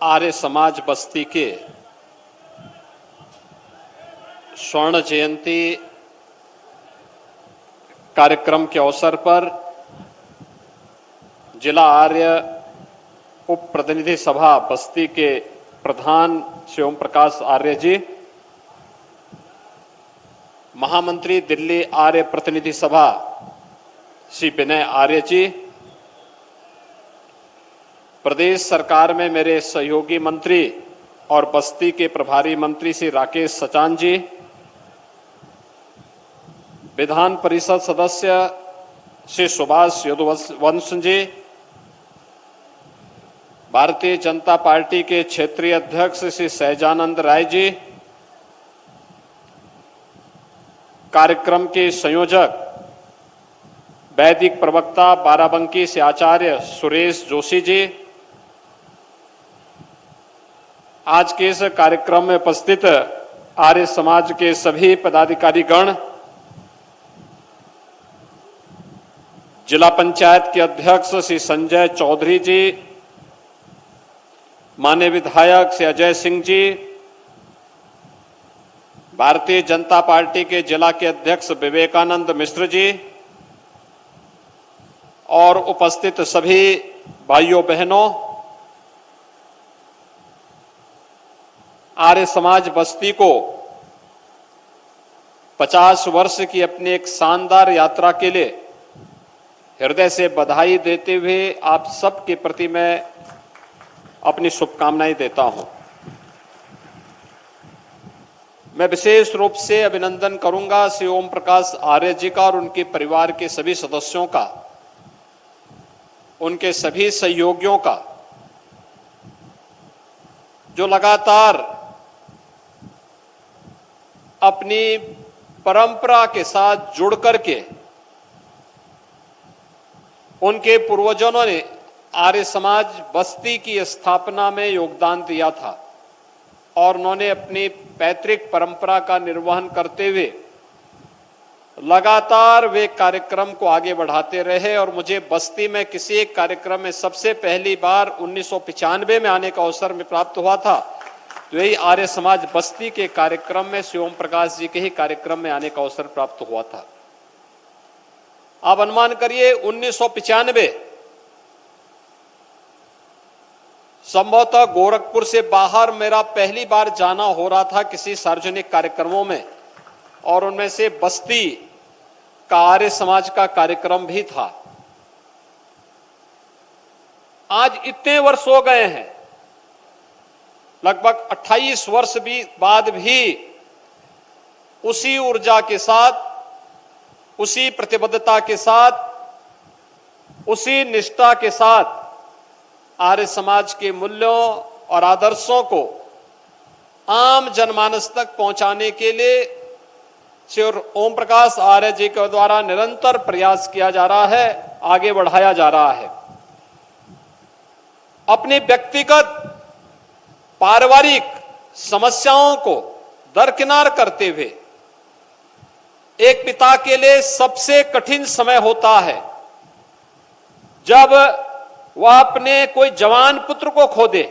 आर्य समाज बस्ती के स्वर्ण जयंती कार्यक्रम के अवसर पर जिला आर्य उप प्रतिनिधि सभा बस्ती के प्रधान श्री ओम प्रकाश आर्य जी, महामंत्री दिल्ली आर्य प्रतिनिधि सभा श्री विनय आर्य जी, प्रदेश सरकार में मेरे सहयोगी मंत्री और बस्ती के प्रभारी मंत्री श्री राकेश सचान जी, विधान परिषद सदस्य श्री सुभाष यदुवंश जी, भारतीय जनता पार्टी के क्षेत्रीय अध्यक्ष श्री सहजानंद राय जी, कार्यक्रम के संयोजक वैदिक प्रवक्ता बाराबंकी से आचार्य सुरेश जोशी जी, आज के इस कार्यक्रम में उपस्थित आर्य समाज के सभी पदाधिकारी गण, जिला पंचायत के अध्यक्ष श्री संजय चौधरी जी, माननीय विधायक श्री अजय सिंह जी, भारतीय जनता पार्टी के जिला के अध्यक्ष विवेकानंद मिश्र जी और उपस्थित सभी भाइयों बहनों, आर्य समाज बस्ती को 50 वर्ष की अपनी एक शानदार यात्रा के लिए हृदय से बधाई देते हुए आप सबके प्रति मैं अपनी शुभकामनाएं देता हूं। मैं विशेष रूप से अभिनंदन करूंगा श्री ओम प्रकाश आर्य जी का और उनके परिवार के सभी सदस्यों का, उनके सभी सहयोगियों का, जो लगातार अपनी परंपरा के साथ जुड़ करके उनके पूर्वजों ने आर्य समाज बस्ती की स्थापना में योगदान दिया था और उन्होंने अपनी पैतृक परंपरा का निर्वहन करते हुए लगातार वे कार्यक्रम को आगे बढ़ाते रहे। और मुझे बस्ती में किसी एक कार्यक्रम में सबसे पहली बार 1995 में आने का अवसर में प्राप्त हुआ था, तो यही आर्य समाज बस्ती के कार्यक्रम में श्री ओम प्रकाश जी के ही कार्यक्रम में आने का अवसर प्राप्त हुआ था। आप अनुमान करिए 1995 संभवतः गोरखपुर से बाहर मेरा पहली बार जाना हो रहा था किसी सार्वजनिक कार्यक्रमों में, और उनमें से बस्ती का आर्य समाज का कार्यक्रम भी था। आज इतने वर्ष हो गए हैं, लगभग 28 वर्ष भी बाद भी उसी ऊर्जा के साथ, उसी प्रतिबद्धता के साथ, उसी निष्ठा के साथ आर्य समाज के मूल्यों और आदर्शों को आम जनमानस तक पहुंचाने के लिए श्री ओम प्रकाश आर्य जी के द्वारा निरंतर प्रयास किया जा रहा है, आगे बढ़ाया जा रहा है। अपने व्यक्तिगत पारिवारिक समस्याओं को दरकिनार करते हुए एक पिता के लिए सबसे कठिन समय होता है जब वह अपने कोई जवान पुत्र को खो दे,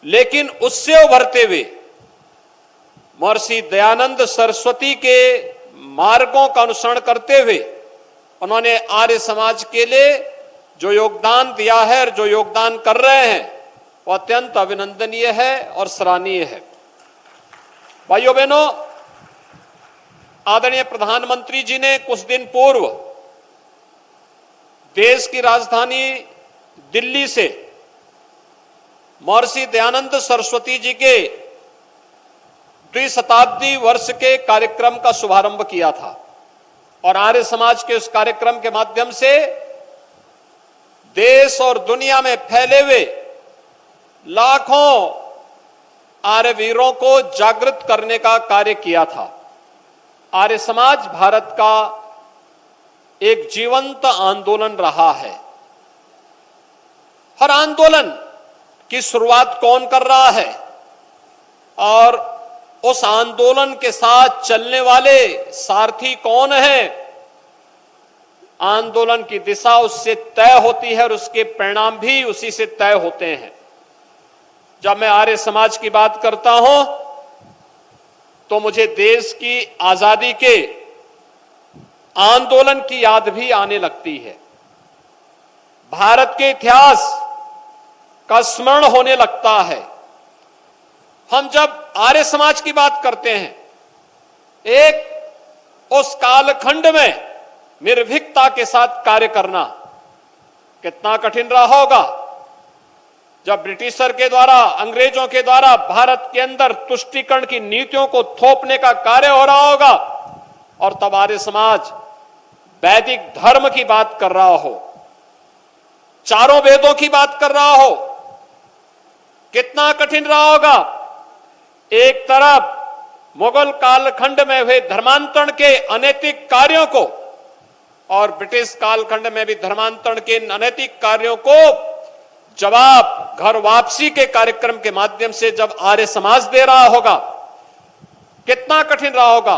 लेकिन उससे उभरते हुए महर्षि दयानंद सरस्वती के मार्गों का अनुसरण करते हुए उन्होंने आर्य समाज के लिए जो योगदान दिया है और जो योगदान कर रहे हैं वो अत्यंत अभिनंदनीय है और सराहनीय है। भाइयों बहनों, आदरणीय प्रधानमंत्री जी ने कुछ दिन पूर्व देश की राजधानी दिल्ली से महर्षि दयानंद सरस्वती जी के द्विशताब्दी वर्ष के कार्यक्रम का शुभारंभ किया था और आर्य समाज के उस कार्यक्रम के माध्यम से देश और दुनिया में फैले हुए लाखों आर्य वीरों को जागृत करने का कार्य किया था। आर्य समाज भारत का एक जीवंत आंदोलन रहा है। हर आंदोलन की शुरुआत कौन कर रहा है और उस आंदोलन के साथ चलने वाले सारथी कौन है, आंदोलन की दिशा उससे तय होती है और उसके परिणाम भी उसी से तय होते हैं। जब मैं आर्य समाज की बात करता हूं तो मुझे देश की आजादी के आंदोलन की याद भी आने लगती है। भारत के इतिहास का स्मरण होने लगता है। हम जब आर्य समाज की बात करते हैं, एक उस कालखंड में निर्भीकता के साथ कार्य करना कितना कठिन रहा होगा, जब ब्रिटिशर के द्वारा, अंग्रेजों के द्वारा भारत के अंदर तुष्टीकरण की नीतियों को थोपने का कार्य हो रहा होगा, और तब आर्य समाज वैदिक धर्म की बात कर रहा हो, चारों वेदों की बात कर रहा हो, कितना कठिन रहा होगा। एक तरफ मुगल कालखंड में हुए धर्मांतरण के अनैतिक कार्यों को, और ब्रिटिश कालखंड में भी धर्मांतरण के अनैतिक कार्यों को जवाब घर वापसी के कार्यक्रम के माध्यम से जब आर्य समाज दे रहा होगा, कितना कठिन रहा होगा।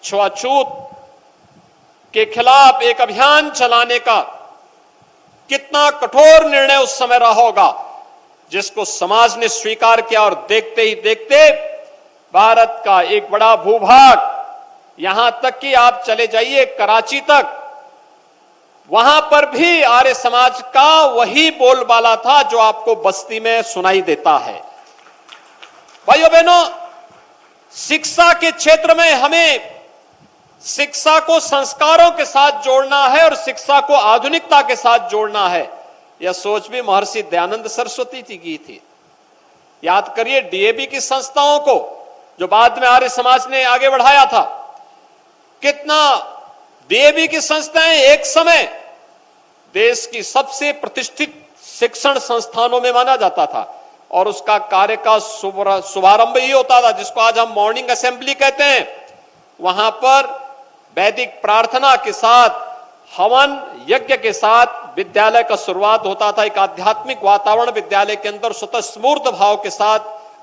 छुआछूत के खिलाफ एक अभियान चलाने का कितना कठोर निर्णय उस समय रहा होगा, जिसको समाज ने स्वीकार किया, और देखते ही देखते भारत का एक बड़ा भूभाग, यहां तक कि आप चले जाइए कराची तक, वहां पर भी आर्य समाज का वही बोलबाला था जो आपको बस्ती में सुनाई देता है। भाइयों बहनों, शिक्षा के क्षेत्र में हमें शिक्षा को संस्कारों के साथ जोड़ना है और शिक्षा को आधुनिकता के साथ जोड़ना है। यह सोच भी महर्षि दयानंद सरस्वती जी की थी। याद करिए डीएवी की संस्थाओं को, जो बाद में आर्य समाज ने आगे बढ़ाया था। कितना डीएवी की संस्थाएं एक समय देश की सबसे प्रतिष्ठित शिक्षण संस्थानों में माना जाता था, और उसका कार्य का शुभारंभ ही होता था, जिसको आज हम मॉर्निंग असेंबली कहते हैं। वहां पर वैदिक प्रार्थना के साथ, हवन यज्ञ के साथ विद्यालय का शुरुआत होता था। एक आध्यात्मिक वातावरण विद्यालय के अंदर स्वतःस्फूर्त भाव के साथ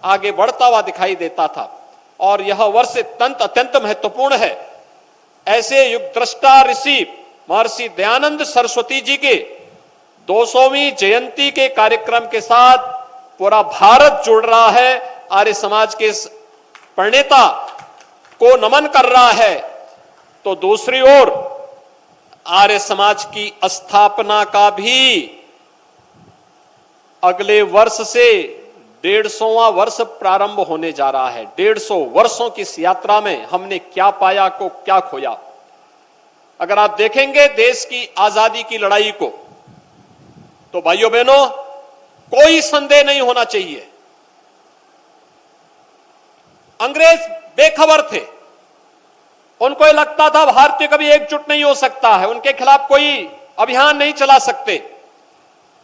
आगे बढ़ता हुआ दिखाई देता था, और यह वर्ष अत्यंत महत्वपूर्ण है। ऐसे युग दृष्टा ऋषि महर्षि दयानंद सरस्वती जी के 200वीं जयंती के कार्यक्रम के साथ पूरा भारत जुड़ रहा है, आर्य समाज के प्रणेता को नमन कर रहा है। तो दूसरी ओर आर्य समाज की स्थापना का भी अगले वर्ष से 150वां वर्ष प्रारंभ होने जा रहा है। 150 वर्षों की इस यात्रा में हमने क्या पाया, को क्या खोया। अगर आप देखेंगे देश की आजादी की लड़ाई को, तो भाइयों बहनों, कोई संदेह नहीं होना चाहिए, अंग्रेज बेखबर थे। उनको यह लगता था भारतीय कभी एकजुट नहीं हो सकता है, उनके खिलाफ कोई अभियान नहीं चला सकते।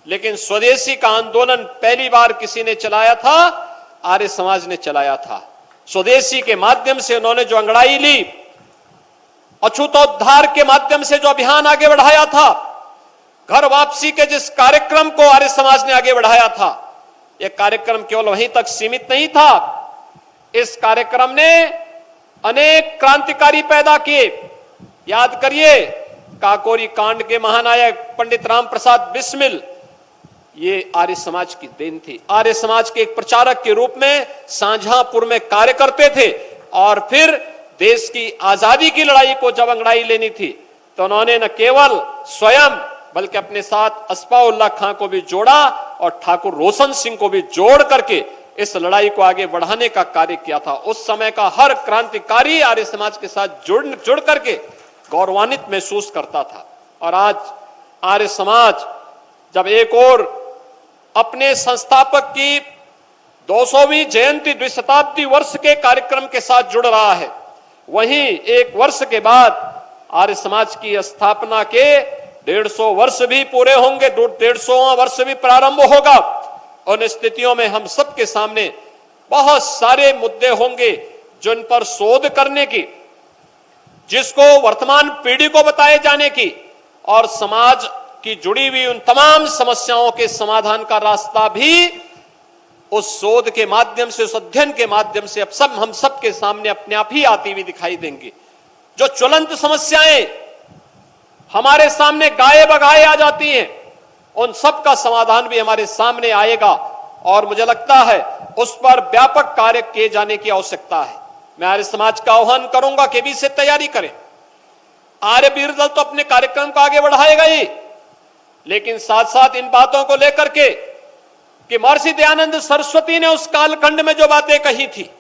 लेकिन स्वदेशी का आंदोलन पहली बार किसी ने चलाया था, आर्य समाज ने चलाया था। स्वदेशी के माध्यम से उन्होंने जो अंगड़ाई ली, अछूतोद्धार के माध्यम से जो अभियान आगे बढ़ाया था, घर वापसी के जिस कार्यक्रम को आर्य समाज ने आगे बढ़ाया था, यह कार्यक्रम केवल वहीं तक सीमित नहीं था। इस कार्यक्रम ने अनेक क्रांतिकारी पैदा किए। याद करिए काकोरी कांड के महानायक पंडित राम प्रसाद बिस्मिल, ये आर्य समाज की देन थी। आर्य समाज के एक प्रचारक के रूप में शाहजहांपुर में कार्य करते थे, और फिर देश की आजादी की लड़ाई को जब अंगड़ाई लेनी थी, तो उन्होंने न केवल स्वयं बल्कि अपने साथ अस्फाउल्लाह खां को भी जोड़ा, और ठाकुर रोशन सिंह को भी जोड़ करके इस लड़ाई को आगे बढ़ाने का कार्य किया था। उस समय का हर क्रांतिकारी आर्य समाज के साथ जुड़ करके गौरवान्वित महसूस करता था। और आज आर्य समाज जब एक ओर अपने संस्थापक की 200वीं जयंती द्विशताब्दी वर्ष के कार्यक्रम के साथ जुड़ रहा है, वहीं एक वर्ष के बाद आर्य समाज की स्थापना के 150 वर्ष भी पूरे होंगे, 150वां वर्ष भी प्रारंभ होगा। उन स्थितियों में हम सबके सामने बहुत सारे मुद्दे होंगे जिन पर शोध करने की, जिसको वर्तमान पीढ़ी को बताए जाने की, और समाज की जुड़ी हुई उन तमाम समस्याओं के समाधान का रास्ता भी उस शोध के माध्यम से, उस अध्ययन के माध्यम से अब हम सब के सामने अपने आप ही आती हुई दिखाई देंगी। जो ज्वलंत समस्याएं हमारे सामने गाये बगाए आ जाती हैं, उन सब का समाधान भी हमारे सामने आएगा। और मुझे लगता है उस पर व्यापक कार्य किए जाने की आवश्यकता है। मैं आर्य समाज का आह्वान करूंगा कि भी से तैयारी करें। आर्य वीर दल तो अपने कार्यक्रम को आगे बढ़ाएगा ही, लेकिन साथ साथ इन बातों को लेकर के कि महर्षि दयानंद सरस्वती ने उस कालखंड में जो बातें कही थी,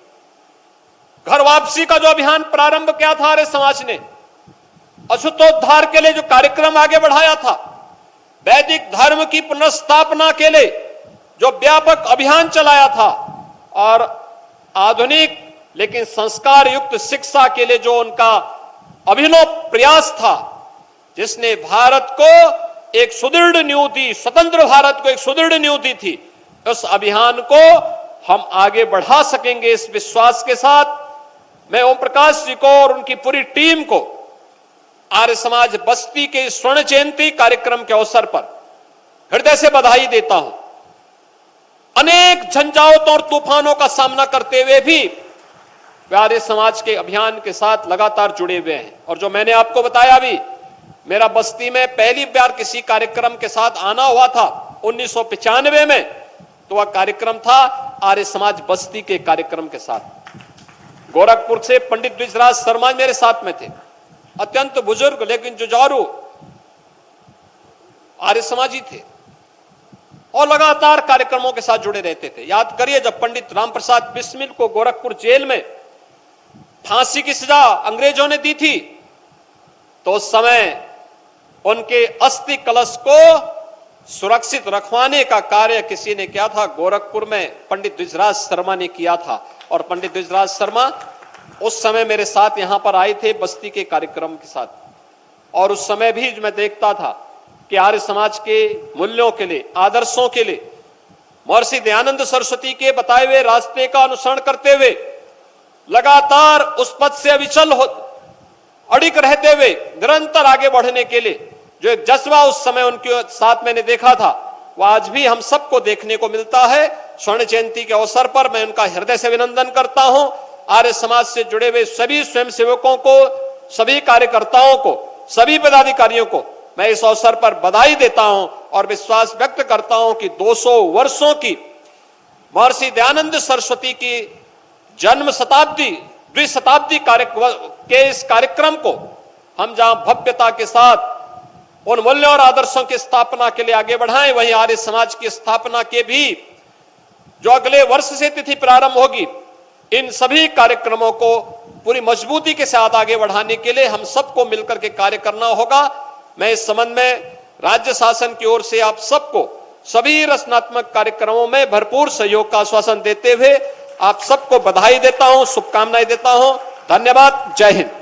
घर वापसी का जो अभियान प्रारंभ किया था आर्य समाज ने, अछूतोद्धार के लिए जो कार्यक्रम आगे बढ़ाया था, वैदिक धर्म की पुनर्स्थापना के लिए जो व्यापक अभियान चलाया था, और आधुनिक लेकिन संस्कार युक्त शिक्षा के लिए जो उनका अभिनव प्रयास था, जिसने भारत को एक सुदृढ़ नींव दी, स्वतंत्र भारत को एक सुदृढ़ नींव दी थी, उस अभियान को हम आगे बढ़ा सकेंगे। इस विश्वास के साथ मैं ओम प्रकाश जी को और उनकी पूरी टीम को आर्य समाज बस्ती के स्वर्ण जयंती कार्यक्रम के अवसर पर हृदय से बधाई देता हूं। अनेक झंझावातों और तूफानों का सामना करते हुए भी वे आर्य समाज के अभियान के साथ लगातार जुड़े हुए हैं। और जो मैंने आपको बताया भी, मेरा बस्ती में पहली बार किसी कार्यक्रम के साथ आना हुआ था 1995 में, तो वह कार्यक्रम था आर्य समाज बस्ती के कार्यक्रम के साथ। गोरखपुर से पंडित द्विजराज शर्मा मेरे साथ में थे, अत्यंत बुजुर्ग लेकिन जुझारू आर्य समाजी थे और लगातार कार्यक्रमों के साथ जुड़े रहते थे। याद करिए, जब पंडित रामप्रसाद बिस्मिल को गोरखपुर जेल में फांसी की सजा अंग्रेजों ने दी थी, तो उस समय उनके अस्थि कलश को सुरक्षित रखवाने का कार्य किसी ने किया था, गोरखपुर में पंडित द्विजराज शर्मा ने किया था। और पंडित द्विजराज शर्मा उस समय मेरे साथ यहां पर आए थे बस्ती के कार्यक्रम के साथ, और उस समय भी मैं देखता था कि आर्य समाज के मूल्यों के लिए, आदर्शों के लिए महर्षि दयानंद सरस्वती के बताए हुए रास्ते का अनुसरण करते हुए लगातार उस पथ से अविचल अड़िग रहते हुए निरंतर आगे बढ़ने के लिए जो एक जज्बा उस समय उनके साथ मैंने देखा था, वह आज भी हम सबको देखने को मिलता है। स्वर्ण जयंती के अवसर पर मैं उनका हृदय से अभिनंदन करता हूं। आर्य समाज से जुड़े हुए सभी स्वयंसेवकों को, सभी कार्यकर्ताओं को, सभी पदाधिकारियों को मैं इस अवसर पर बधाई देता हूं और विश्वास व्यक्त करता हूं कि 200 वर्षों की महर्षि दयानंद सरस्वती की जन्म शताब्दी, द्विशताब्दी के इस कार्यक्रम को हम जहां भव्यता के साथ उन मूल्यों और आदर्शों की स्थापना के लिए आगे बढ़ाएं, वहीं आर्य समाज की स्थापना के भी जो अगले वर्ष से तिथि प्रारंभ होगी, इन सभी कार्यक्रमों को पूरी मजबूती के साथ आगे बढ़ाने के लिए हम सबको मिलकर के कार्य करना होगा। मैं इस संबंध में राज्य शासन की ओर से आप सबको सभी रचनात्मक कार्यक्रमों में भरपूर सहयोग का आश्वासन देते हुए आप सबको बधाई देता हूं, शुभकामनाएं देता हूं। धन्यवाद। जय हिंद।